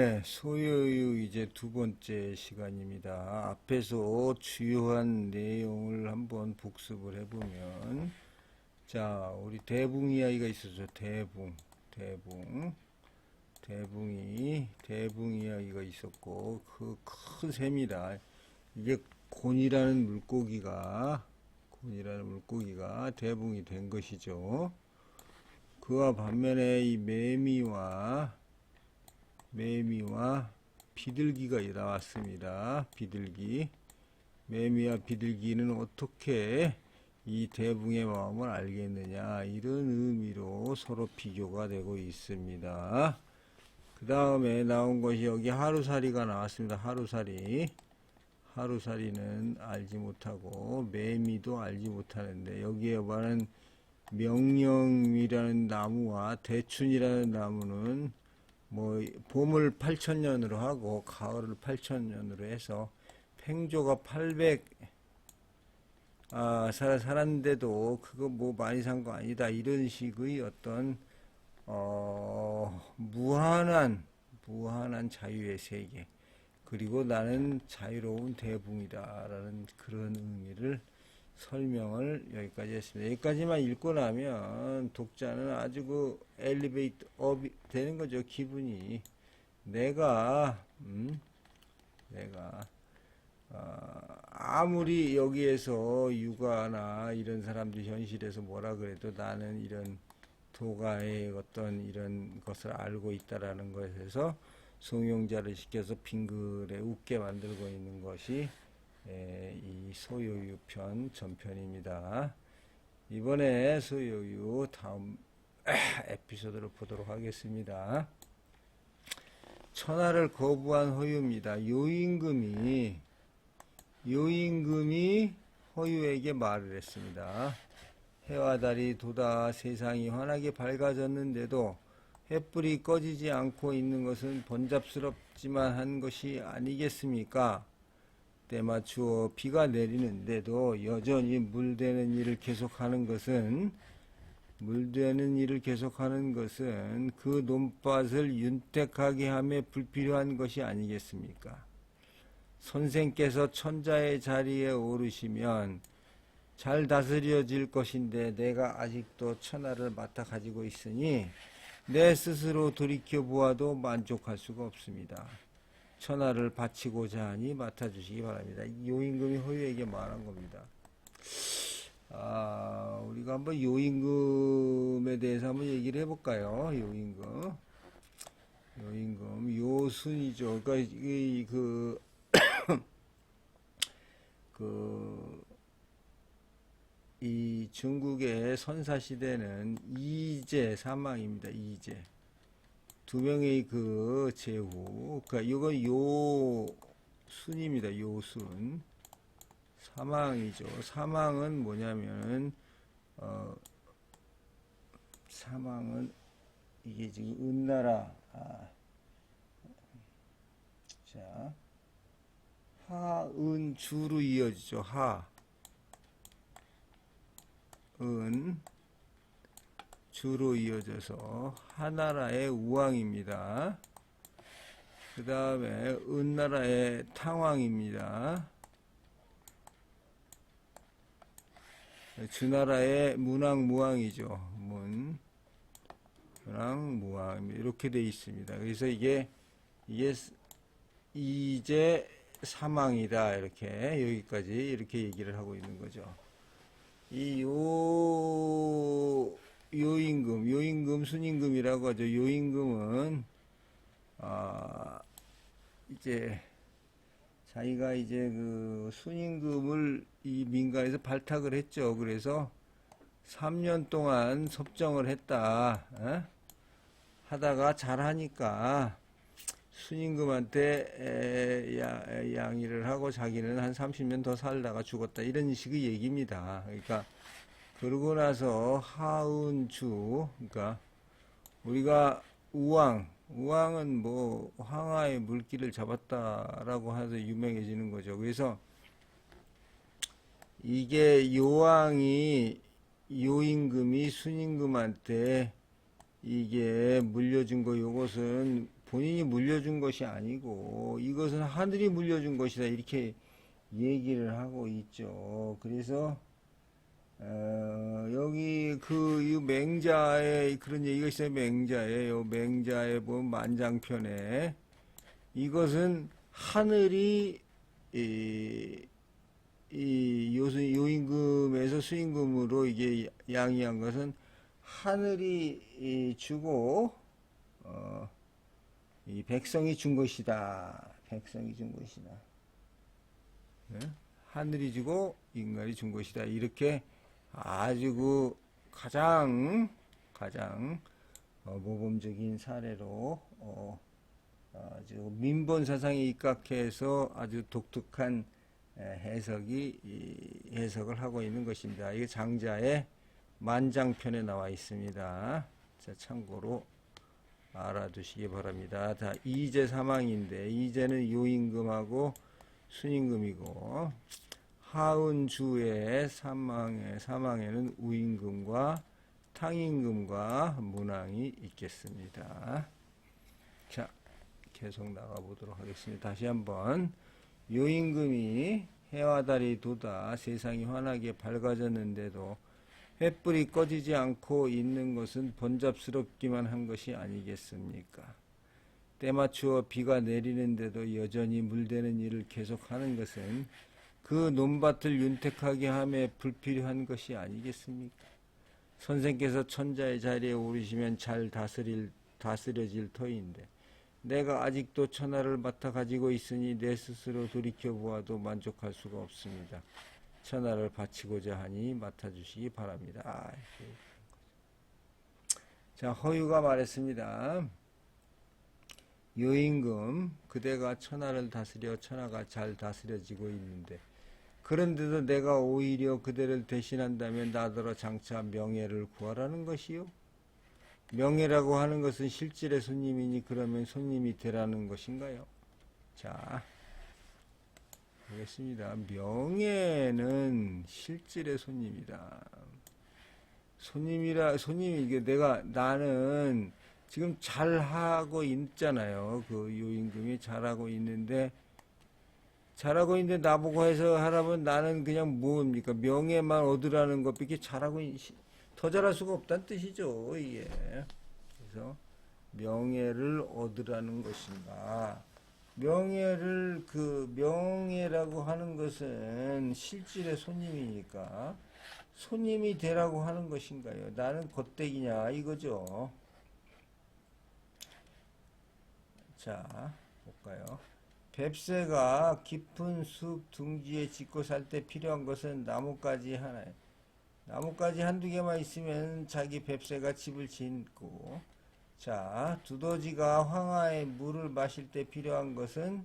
네, 소요유 이제 두 번째 시간입니다. 앞에서 주요한 내용을 한번 복습을 해보면, 자, 우리 대붕 이야기가 있었죠. 대붕 이야기가 있었고, 그 큰 셈이다. 이게 곤이라는 물고기가 대붕이 된 것이죠. 그와 반면에 이 매미와 비둘기가 나왔습니다. 매미와 비둘기는 어떻게 이 대붕의 마음을 알겠느냐, 이런 의미로 서로 비교가 되고 있습니다. 그 다음에 나온 것이 여기 하루살이가 나왔습니다. 하루살이는 알지 못하고 매미도 알지 못하는데, 여기에 관한 명령이라는 나무와 대춘이라는 나무는 뭐 봄을 8천년으로 하고 가을을 8천년으로 해서 팽조가 800 살았는데도 그거 뭐 많이 산 거 아니다, 이런 식의 어떤 무한한 자유의 세계, 그리고 나는 자유로운 대붕이다 라는 그런 의미를 설명을 여기까지 했습니다. 여기까지만 읽고 나면 독자는 아주 그 엘리베이터 업이 되는 거죠. 기분이 내가 아무리 여기에서 육아나 이런 사람들이 현실에서 뭐라 그래도 나는 이런 도가의 어떤 이런 것을 알고 있다라는 것에서 송용자를 시켜서 빙글에 웃게 만들고 있는 것이 이 소요유편 전편입니다. 이번에 소요유 다음 에피소드를 보도록 하겠습니다. 천하를 거부한 허유입니다. 요임금이 허유에게 말을 했습니다. 해와 달이 돋아 세상이 환하게 밝아졌는데도 횃불이 꺼지지 않고 있는 것은 번잡스럽지만 한 것이 아니겠습니까? 때맞추어 비가 내리는데도 여전히 물대는 일을 계속하는 것은 그 논밭을 윤택하게 함에 불필요한 것이 아니겠습니까? 선생께서 천자의 자리에 오르시면 잘 다스려질 것인데 내가 아직도 천하를 맡아 가지고 있으니 내 스스로 돌이켜 보아도 만족할 수가 없습니다. 천하를 바치고자 하니 맡아주시기 바랍니다. 요임금이 허유에게 말한 겁니다. 우리가 한번 요임금에 대해서 한번 얘기를 해볼까요? 요순이죠. 그러니까 이 중국의 선사시대는 이제 사망입니다. 두 명의 그 제후, 그러니까 이건 요순입니다. 요순. 사망이죠. 사망은 뭐냐면 사망은 이게 지금 은나라, 자, 하은주로 이어지죠. 주로 이어져서 하나라의 우왕입니다. 그 다음에 은나라의 탕왕입니다. 주나라의 문왕무왕이죠. 문왕무왕 이렇게 되어 있습니다. 그래서 이게 이제 사망이다, 이렇게 여기까지 이렇게 얘기를 하고 있는 거죠. 이 요임금, 순임금이라고 하죠. 요임금은 이제 자기가 이제 그 순임금을 이 민가에서 발탁을 했죠. 그래서 3년 동안 섭정을 했다. 하다가 잘하니까 순임금한테 양의를 하고 자기는 한 30년 더 살다가 죽었다, 이런 식의 얘기입니다. 그러니까 그러고 나서 하은주, 그러니까 우리가 우왕은 뭐 황하의 물기를 잡았다라고 해서 유명해지는 거죠. 그래서 이게 요임금이 순임금한테 이게 물려준 거, 요것은 본인이 물려준 것이 아니고 이것은 하늘이 물려준 것이다 이렇게 얘기를 하고 있죠. 그래서 여기 이 맹자에 그런 얘기가 있어요. 맹자에 맹자에 보면 만장편에 이것은 하늘이 이 요임금에서 수임금으로 이게 양이한 것은 하늘이 주고 이 백성이 준 것이다. 백성이 준 것이다. 네? 하늘이 주고 인간이 준 것이다. 이렇게 아주 그 가장 모범적인 사례로 아주 민본 사상에 입각해서 아주 독특한 해석을 하고 있는 것입니다. 이게 장자의 만장편에 나와 있습니다. 자, 참고로 알아두시기 바랍니다. 다 이제 사망인데 이제는 요임금하고 순임금이고 하은주의 사망에는 우임금과 탕임금과 문왕이 있겠습니다. 자, 계속 나가보도록 하겠습니다. 다시 한번 요임금이 해와 달이 돋아 세상이 환하게 밝아졌는데도 횃불이 꺼지지 않고 있는 것은 번잡스럽기만 한 것이 아니겠습니까? 때맞추어 비가 내리는데도 여전히 물대는 일을 계속하는 것은 그 논밭을 윤택하게 함에 불필요한 것이 아니겠습니까? 선생께서 천자의 자리에 오르시면 잘 다스려질 터인데 내가 아직도 천하를 맡아 가지고 있으니 내 스스로 돌이켜보아도 만족할 수가 없습니다. 천하를 바치고자 하니 맡아주시기 바랍니다. 자, 허유가 말했습니다. 요임금, 그대가 천하를 다스려 천하가 잘 다스려지고 있는데 그런데도 내가 오히려 그대를 대신한다면 나더러 장차 명예를 구하라는 것이요? 명예라고 하는 것은 실질의 손님이니 그러면 손님이 되라는 것인가요? 자, 보겠습니다. 명예는 실질의 손님이다. 손님이 이게 나는 지금 잘하고 있잖아요. 그 요임금이 잘하고 있는데 나보고 해서 하라면 나는 그냥 뭡니까? 명예만 얻으라는 것밖에 더 잘할 수가 없다는 뜻이죠. 이게. 그래서 명예를 얻으라는 것인가. 명예라고 하는 것은 실질의 손님이니까 손님이 되라고 하는 것인가요? 나는 겉대기냐 이거죠. 자, 볼까요? 뱁새가 깊은 숲 둥지에 짖고 살 때 필요한 것은 나뭇가지 하나에 나뭇가지 한두 개만 있으면 자기 뱁새가 집을 짓고, 자, 두더지가 황하에 물을 마실 때 필요한 것은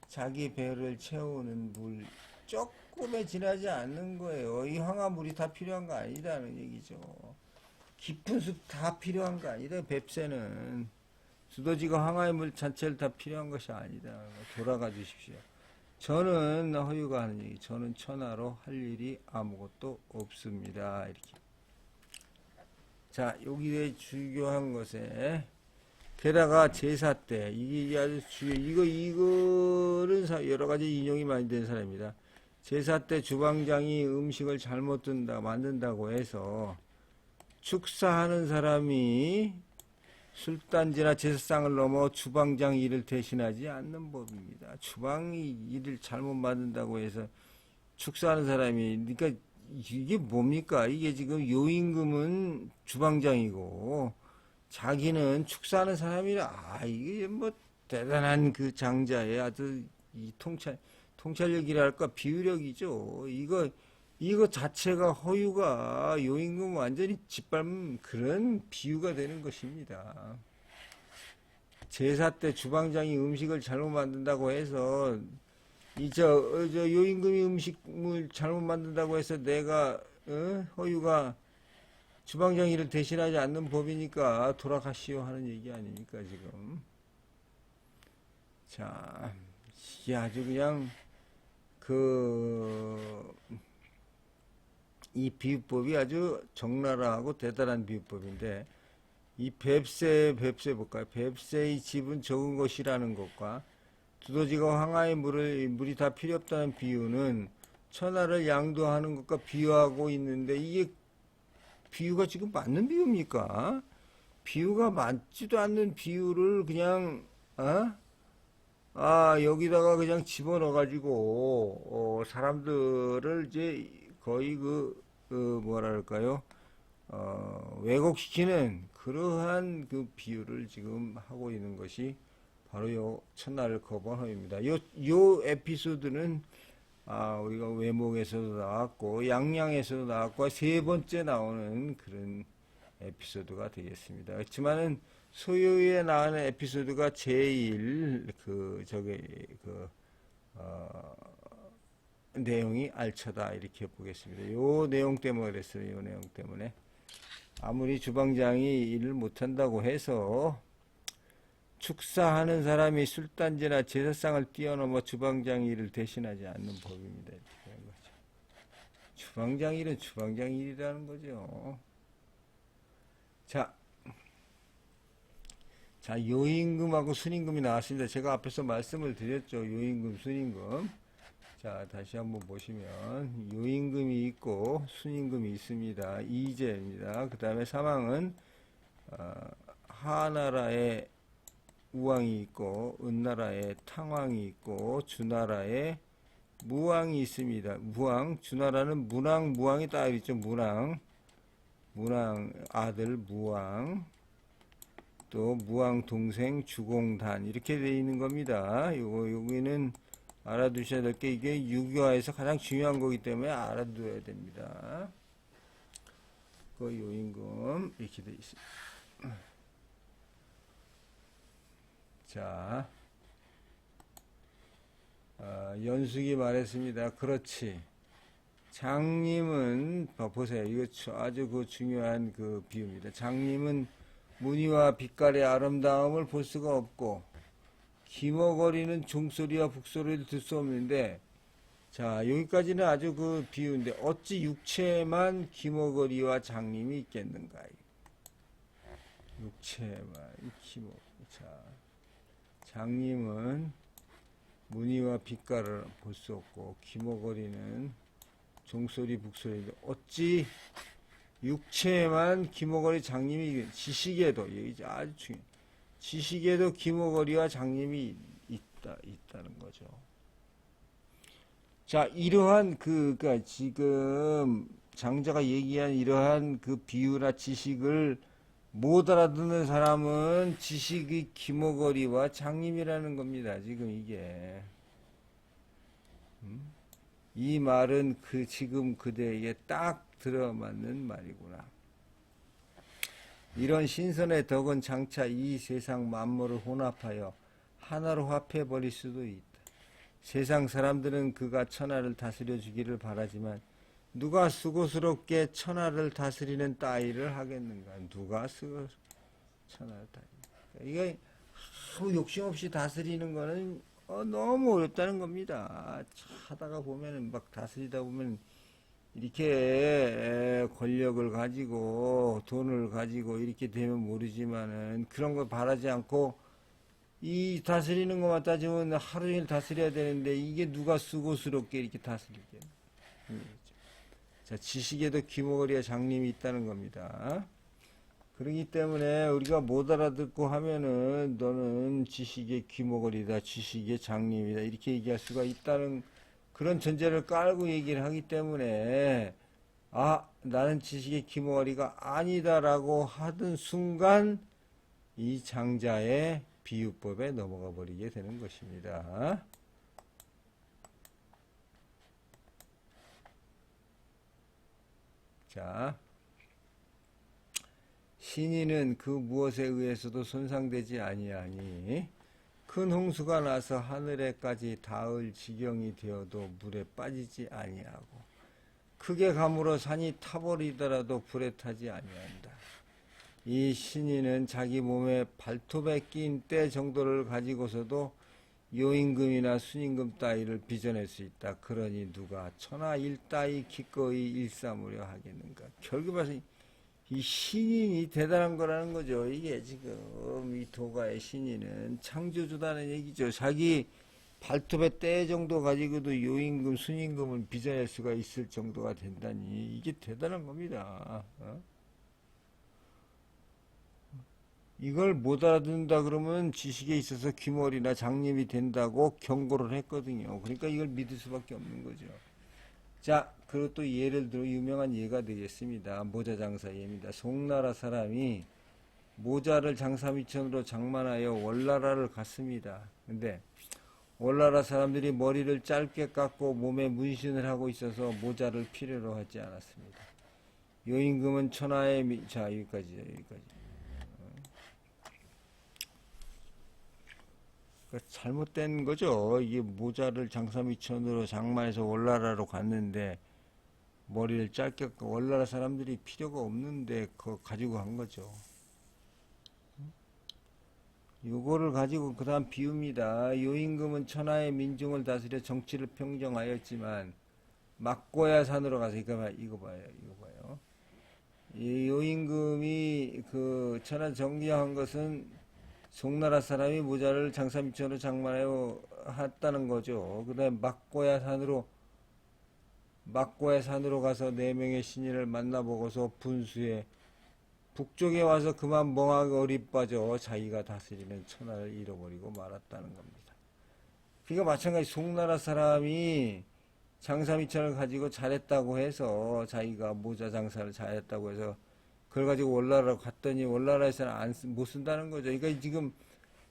자기 배를 채우는 물 조금에 지나지 않는 거예요. 이 황하물이 다 필요한 거 아니라는 얘기죠. 깊은 숲 다 필요한 거 아니다. 뱁새는 두더지가 황하의 물 전체를 다 필요한 것이 아니다. 돌아가 주십시오. 저는 허유가 하는 얘기. 저는 천하로 할 일이 아무것도 없습니다. 이렇게. 자, 여기에 주교한 것에 게다가 제사 때 이게 아주 이거는 여러 가지 인용이 많이 된 사람입니다. 제사 때 주방장이 음식을 잘못 만든다고 해서 축사하는 사람이 술단지나 제사상을 넘어 주방장 일을 대신하지 않는 법입니다. 주방이 일을 잘못 만든다고 해서 축사하는 사람이, 그러니까 이게 뭡니까? 이게 지금 요임금은 주방장이고 자기는 축사하는 사람이라, 이게 뭐 대단한 그 장자의 아주 이 통찰력이랄까 비유력이죠. 이거 자체가 허유가 요임금 완전히 짓밟는 그런 비유가 되는 것입니다. 제사 때 주방장이 음식을 잘못 만든다고 해서 요임금이 음식을 잘못 만든다고 해서 내가 허유가 주방장 일을 대신하지 않는 법이니까 돌아가시오 하는 얘기 아닙니까 지금. 자, 이게 아주 그냥 이 비유법이 아주 적나라하고 대단한 비유법인데, 이 뱁새 볼까요? 뱁새의 집은 적은 것이라는 것과 두더지가 황하의 물이 다 필요 없다는 비유는 천하를 양도하는 것과 비유하고 있는데 이게 비유가 지금 맞는 비유입니까? 비유가 맞지도 않는 비유를 그냥 여기다가 그냥 집어넣어 가지고 사람들을 이제 거의 뭐랄까요? 왜곡시키는 그러한 그 비유를 지금 하고 있는 것이 바로 요 첫날 거번호입니다. 요 에피소드는 우리가 외목에서도 나왔고 양양에서도 나왔고 세 번째 나오는 그런 에피소드가 되겠습니다. 그렇지만은 소요에 나오는 에피소드가 제일 내용이 알차다 이렇게 보겠습니다. 요 내용 때문에 그랬어요. 요 내용 때문에 아무리 주방장이 일을 못한다고 해서 축사하는 사람이 술단지나 제사상을 뛰어넘어 주방장 일을 대신하지 않는 법입니다. 이렇게 되는 거죠. 주방장 일은 주방장 일이라는 거죠. 자, 요임금하고 순임금이 나왔습니다. 제가 앞에서 말씀을 드렸죠. 요임금, 순임금. 자, 다시 한번 보시면 요임금이 있고 순임금이 있습니다. 이제입니다. 그 다음에 사망은 하나라에 우왕이 있고 은나라에 탕왕이 있고 주나라에 무왕이 있습니다. 무왕, 주나라는 문왕, 무왕이 딱 있죠. 문왕 아들 무왕, 또 무왕 동생 주공단 이렇게 되어 있는 겁니다. 여기는 알아두셔야 될 게 이게 유교화에서 가장 중요한 거기 때문에 알아두어야 됩니다. 그 요임금 이렇게 되어 있습니다. 자, 연숙이 말했습니다. 그렇지. 장님은 보세요. 이거 아주 그 중요한 그 비유입니다. 장님은 무늬와 빛깔의 아름다움을 볼 수가 없고 기머거리는 종소리와 북소리를 들 수 없는데, 자 여기까지는 아주 그 비유인데 어찌 육체만 기머거리와 장님이 있겠는가? 육체만 기머. 자, 장님은 무늬와 빛깔을 볼 수 없고 기머거리는 종소리 북소리인데 어찌 육체만 기머거리 장님이 지식에도 아주 중요해. 지식에도 기머거리와 장님이 있다는 거죠. 자, 이러한 그러니까 지금 장자가 얘기한 이러한 그 비유나 지식을 못 알아듣는 사람은 지식의 기머거리와 장님이라는 겁니다. 지금 이게. 이 말은 지금 그대에게 딱 들어맞는 말이구나. 이런 신선의 덕은 장차 이 세상 만물을 혼합하여 하나로 합해버릴 수도 있다. 세상 사람들은 그가 천하를 다스려 주기를 바라지만 누가 수고스럽게 천하를 다스리는 따위를 하겠는가? 누가 천하를 다스리는가? 이게 아무 욕심 없이 다스리는 거는 너무 어렵다는 겁니다. 하다가 보면은 막 다스리다 보면 이렇게 권력을 가지고 돈을 가지고 이렇게 되면 모르지만은 그런 걸 바라지 않고 이 다스리는 것만 따지면 하루 종일 다스려야 되는데 이게 누가 수고스럽게 이렇게 다스리게. 자, 지식에도 기머거리와 장님이 있다는 겁니다. 그렇기 때문에 우리가 못 알아듣고 하면은 너는 지식의 기머거리다, 지식의 장님이다 이렇게 얘기할 수가 있다는 그런 전제를 깔고 얘기를 하기 때문에 나는 지식의 기머거리가 아니다라고 하던 순간 이 장자의 비유법에 넘어가 버리게 되는 것입니다. 자, 신인은 그 무엇에 의해서도 손상되지 아니하니 큰 홍수가 나서 하늘에까지 닿을 지경이 되어도 물에 빠지지 아니하고 크게 감으로 산이 타버리더라도 불에 타지 아니한다. 이 신인은 자기 몸에 발톱에 낀 때 정도를 가지고서도 요임금이나 순임금 따위를 빚어낼 수 있다. 그러니 누가 천하 일 따위 기꺼이 일삼으려 하겠는가. 결국 봐서 이 신인이 대단한 거라는 거죠. 이게 지금 이 도가의 신인은 창조주다는 얘기죠. 자기 발톱의 때 정도 가지고도 요임금, 순임금을 빚어낼 수가 있을 정도가 된다니 이게 대단한 겁니다. 이걸 못 알아듣는다 그러면 지식에 있어서 귀머리나 장님이 된다고 경고를 했거든요. 그러니까 이걸 믿을 수밖에 없는 거죠. 자, 그리고 또 예를 들어 유명한 예가 되겠습니다. 모자 장사 예입니다. 송나라 사람이 모자를 장사미천으로 장만하여 월나라를 갔습니다. 근데 월나라 사람들이 머리를 짧게 깎고 몸에 문신을 하고 있어서 모자를 필요로 하지 않았습니다. 요임금은 천하의 자, 여기까지죠. 여기까지. 그러니까 잘못된 거죠. 이게 모자를 장사미천으로 장만해서 월나라로 갔는데 머리를 짧게 깎고 월나라 사람들이 필요가 없는데 그거 가지고 간 거죠. 요거를 가지고 그 다음 비웁니다. 요임금은 천하의 민중을 다스려 정치를 평정하였지만 막고야 산으로 가서 이거 봐요. 이거 봐요. 이 요임금이 그 천하 정리한 것은 송나라 사람이 모자를 장사미천으로 장만하여 했다는 거죠. 그 다음에 막고야 산으로 가서 네 명의 신인을 만나보고서 분수에 북쪽에 와서 그만 멍하게 어리빠져 자기가 다스리는 천하를 잃어버리고 말았다는 겁니다. 그러니까 마찬가지 송나라 사람이 장사미천을 가지고 잘했다고 해서 자기가 모자 장사를 잘했다고 해서 그걸 가지고 월나라로 갔더니 월나라에서는 못 쓴다는 거죠. 그러니까 지금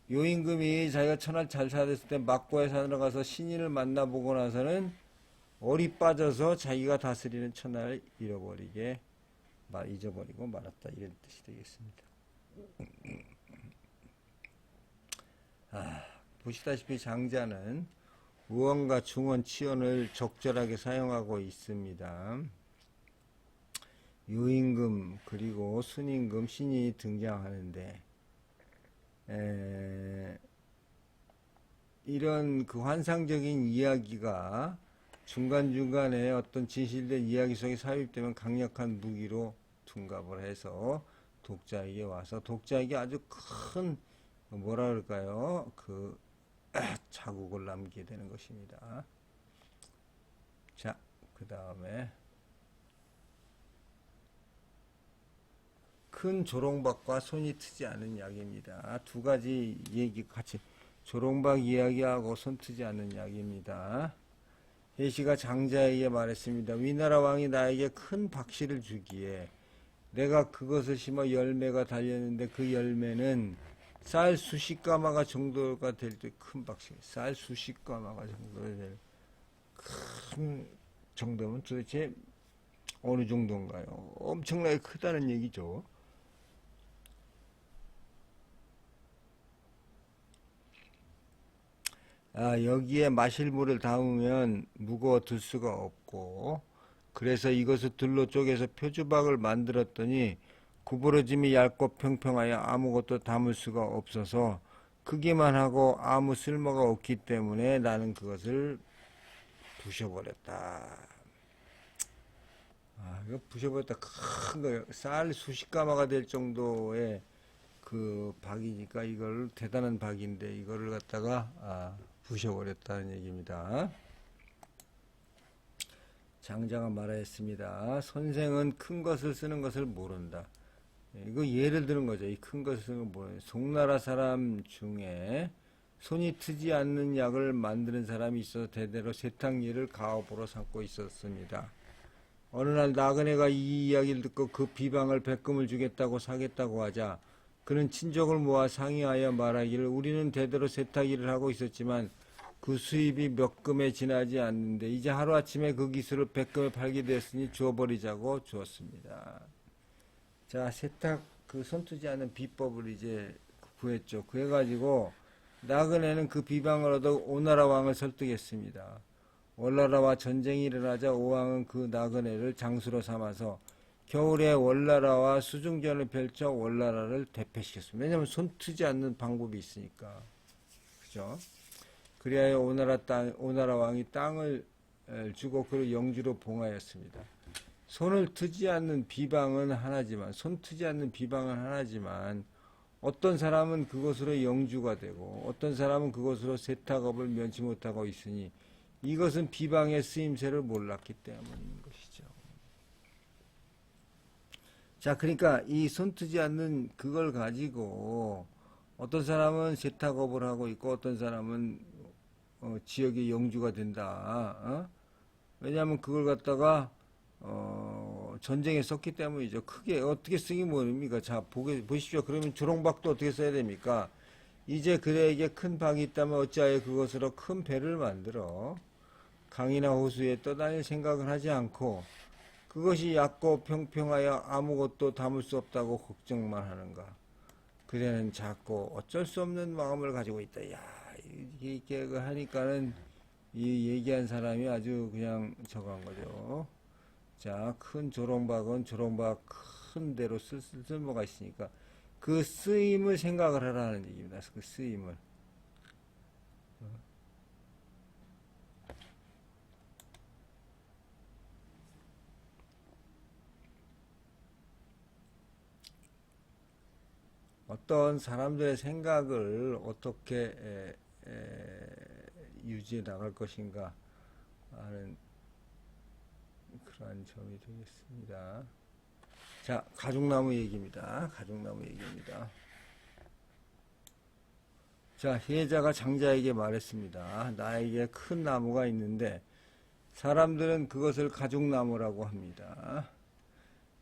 요임금이 자기가 천하를 잘 살았을 때 막고야 산으로 가서 신인을 만나보고 나서는 어리 빠져서 자기가 다스리는 천하를 잊어버리고 말았다. 이런 뜻이 되겠습니다. 보시다시피 장자는 우원과 중원, 치원을 적절하게 사용하고 있습니다. 요임금 그리고 순임금, 신이 등장하는데 이런 그 환상적인 이야기가 중간중간에 어떤 진실된 이야기 속에 삽입되면 강력한 무기로 둔갑을 해서 독자에게 와서 독자에게 아주 큰 뭐라 그럴까요? 그 자국을 남기게 되는 것입니다. 자, 그 다음에 큰 조롱박과 손이 트지 않은 약입니다. 두 가지 얘기 같이 조롱박 이야기하고 손 트지 않는 약입니다. 예시가 장자에게 말했습니다. 위나라 왕이 나에게 큰 박씨를 주기에 내가 그것을 심어 열매가 달렸는데 그 열매는 쌀 수십 가마가 정도가 될 때 큰 박씨, 쌀 수십 가마가 정도가 될 큰 정도면 도대체 어느 정도인가요? 엄청나게 크다는 얘기죠. 여기에 마실 물을 담으면 무거워 들 수가 없고 그래서 이것을 들로 쪼개서 표주박을 만들었더니 구부러짐이 얇고 평평하여 아무것도 담을 수가 없어서 크기만 하고 아무 쓸모가 없기 때문에 나는 그것을 부셔버렸다. 이거 부셔버렸다. 큰 거예요. 쌀 수십 가마가 될 정도의 그 박이니까 이걸 대단한 박인데 이거를 갖다가 부셔버렸다는 얘기입니다. 장자가 말하였습니다. 선생은 큰 것을 쓰는 것을 모른다. 이거 예를 드는 거죠. 이 큰 것을 쓰는 건 뭐예요? 송나라 사람 중에 손이 트지 않는 약을 만드는 사람이 있어서 대대로 세탁일을 가업으로 삼고 있었습니다. 어느 날 나그네가 이 이야기를 듣고 그 비방을 백금을 주겠다고 사겠다고 하자 그는 친족을 모아 상의하여 말하기를 우리는 대대로 세탁일을 하고 있었지만 그 수입이 몇 금에 지나지 않는데 이제 하루아침에 그 기술을 백금에 팔게 되었으니 주어버리자고 주었습니다. 자, 세탁 그 손뜨지 않는 비법을 이제 구했죠. 구해가지고 나그네는 그 비방을 얻어 오나라 왕을 설득했습니다. 월나라와 전쟁이 일어나자 오왕은 그 나그네를 장수로 삼아서 겨울에 월나라와 수중전을 펼쳐 월나라를 대패시켰습니다. 왜냐하면 손트지 않는 방법이 있으니까. 그죠? 그리하여 오나라 왕이 땅을 주고 그를 영주로 봉하였습니다. 손을 트지 않는 비방은 하나지만, 손 트지 않는 비방은 하나지만, 어떤 사람은 그것으로 영주가 되고, 어떤 사람은 그것으로 세탁업을 면치 못하고 있으니, 이것은 비방의 쓰임새를 몰랐기 때문인 것이죠. 자, 그러니까 이 손 트지 않는 그걸 가지고, 어떤 사람은 세탁업을 하고 있고, 어떤 사람은 지역의 영주가 된다. 왜냐하면 그걸 갖다가 전쟁에 썼기 때문이죠. 크게 어떻게 쓰기 뭐입니까? 자, 보십시오. 그러면 조롱박도 어떻게 써야 됩니까? 이제 그대에게 큰 박이 있다면 어찌하여 그것으로 큰 배를 만들어 강이나 호수에 떠다닐 생각을 하지 않고 그것이 얕고 평평하여 아무것도 담을 수 없다고 걱정만 하는가? 그대는 작고 어쩔 수 없는 마음을 가지고 있다. 야, 이렇게 하니까는 이 얘기한 사람이 아주 그냥 저간 거죠. 자, 큰 조롱박은 조롱박 큰 대로 쓸모가 있으니까 그 쓰임을 생각을 하라는 얘기입니다. 그 쓰임을. 어떤 사람들의 생각을 어떻게 유지해 나갈 것인가 하는 그러한 점이 되겠습니다. 자, 가죽나무 얘기입니다. 가죽나무 얘기입니다. 자, 해자가 장자에게 말했습니다. 나에게 큰 나무가 있는데 사람들은 그것을 가죽나무라고 합니다.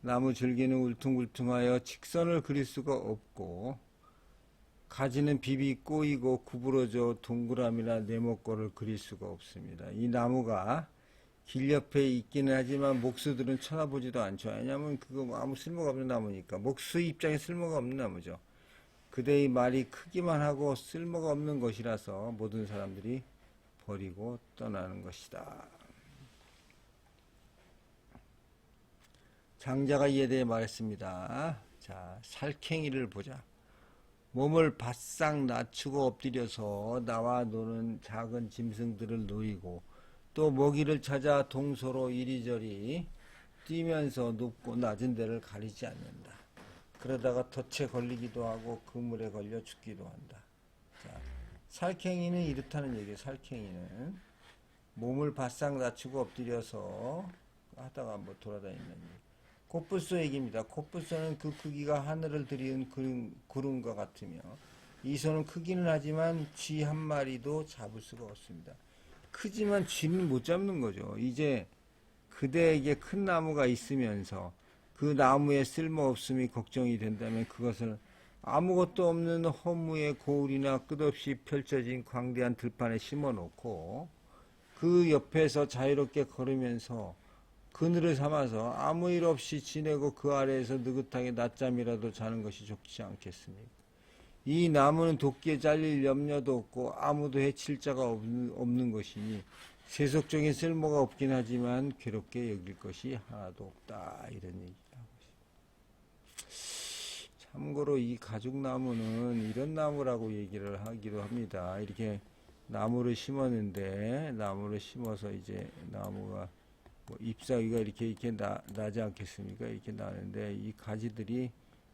나무 줄기는 울퉁불퉁하여 직선을 그릴 수가 없고 가지는 비비 꼬이고 구부러져 동그라미나 네모꼴을 그릴 수가 없습니다. 이 나무가 길 옆에 있기는 하지만 목수들은 쳐다보지도 않죠. 왜냐하면 그거 아무 쓸모가 없는 나무니까. 목수 입장에 쓸모가 없는 나무죠. 그대의 말이 크기만 하고 쓸모가 없는 것이라서 모든 사람들이 버리고 떠나는 것이다. 장자가 이에 대해 말했습니다. 자, 살쾡이를 보자. 몸을 바싹 낮추고 엎드려서 나와 노는 작은 짐승들을 노리고 또 먹이를 찾아 동서로 이리저리 뛰면서 높고 낮은 데를 가리지 않는다. 그러다가 덫에 걸리기도 하고 그물에 걸려 죽기도 한다. 자, 살쾡이는 이렇다는 얘기예요. 살쾡이는 몸을 바싹 낮추고 엎드려서 하다가 뭐 돌아다니는 얘기. 코뿔소 얘기입니다. 코뿔소는 그 크기가 하늘을 들이운 구름과 같으며 이 소는 크기는 하지만 쥐 한 마리도 잡을 수가 없습니다. 크지만 쥐는 못 잡는 거죠. 이제 그대에게 큰 나무가 있으면서 그 나무의 쓸모없음이 걱정이 된다면 그것을 아무것도 없는 허무의 고울이나 끝없이 펼쳐진 광대한 들판에 심어놓고 그 옆에서 자유롭게 걸으면서 그늘을 삼아서 아무 일 없이 지내고 그 아래에서 느긋하게 낮잠이라도 자는 것이 좋지 않겠습니까? 이 나무는 도끼에 잘릴 염려도 없고 아무도 해칠 자가 없는 것이니 세속적인 쓸모가 없긴 하지만 괴롭게 여길 것이 하나도 없다. 이런 얘기를 하고 있습니다. 참고로 이 가죽나무는 이런 나무라고 얘기를 하기도 합니다. 이렇게 나무를 심었는데 나무를 심어서 이제 나무가 뭐 잎사귀가 이렇게 나지 않겠습니까? 이렇게 나는데 이 가지들이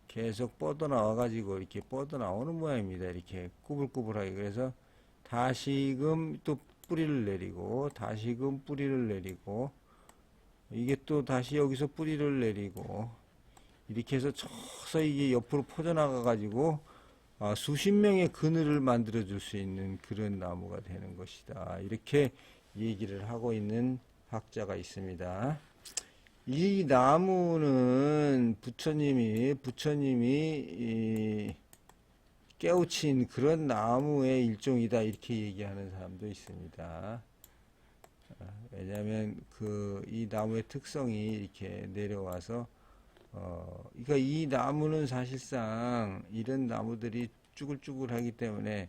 계속 뻗어 나와 가지고 이렇게 뻗어 나오는 모양입니다. 이렇게 꾸불꾸불하게. 그래서 다시금 또 뿌리를 내리고 다시금 뿌리를 내리고 이게 또 다시 여기서 뿌리를 내리고 이렇게 해서 서서히 이게 옆으로 퍼져나가 가지고 수십 명의 그늘을 만들어 줄 수 있는 그런 나무가 되는 것이다. 이렇게 얘기를 하고 있는 학자가 있습니다. 이 나무는 부처님이 깨우친 그런 나무의 일종이다. 이렇게 얘기하는 사람도 있습니다. 왜냐하면 이 나무의 특성이 이렇게 내려와서 그러니까 이 나무는 사실상 이런 나무들이 쭈글쭈글하기 때문에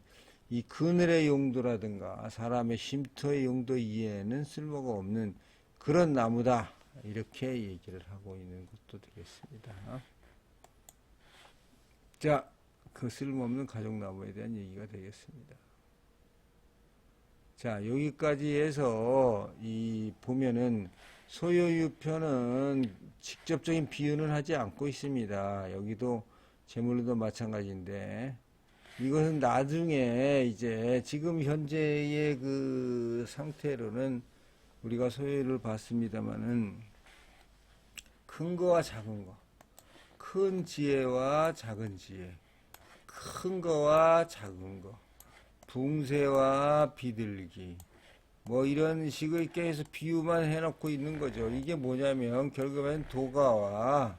이 그늘의 용도라든가 사람의 쉼터의 용도 이외에는 쓸모가 없는 그런 나무다. 이렇게 얘기를 하고 있는 것도 되겠습니다. 자, 그 쓸모없는 가죽나무에 대한 얘기가 되겠습니다. 자, 여기까지 해서 보면은 소요유표는 직접적인 비유는 하지 않고 있습니다. 여기도 재물로도 마찬가지인데, 이것은 나중에 이제 지금 현재의 그 상태로는 우리가 소요를 봤습니다만은 큰 거와 작은 거, 큰 지혜와 작은 지혜, 큰 거와 작은 거, 붕세와 비둘기, 뭐 이런 식의 계속 비유만 해놓고 있는 거죠. 이게 뭐냐면 결국엔 도가와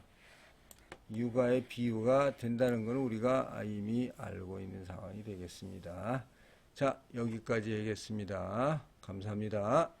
유가의 비유가 된다는 것은 우리가 이미 알고 있는 상황이 되겠습니다. 자, 여기까지 하겠습니다. 감사합니다.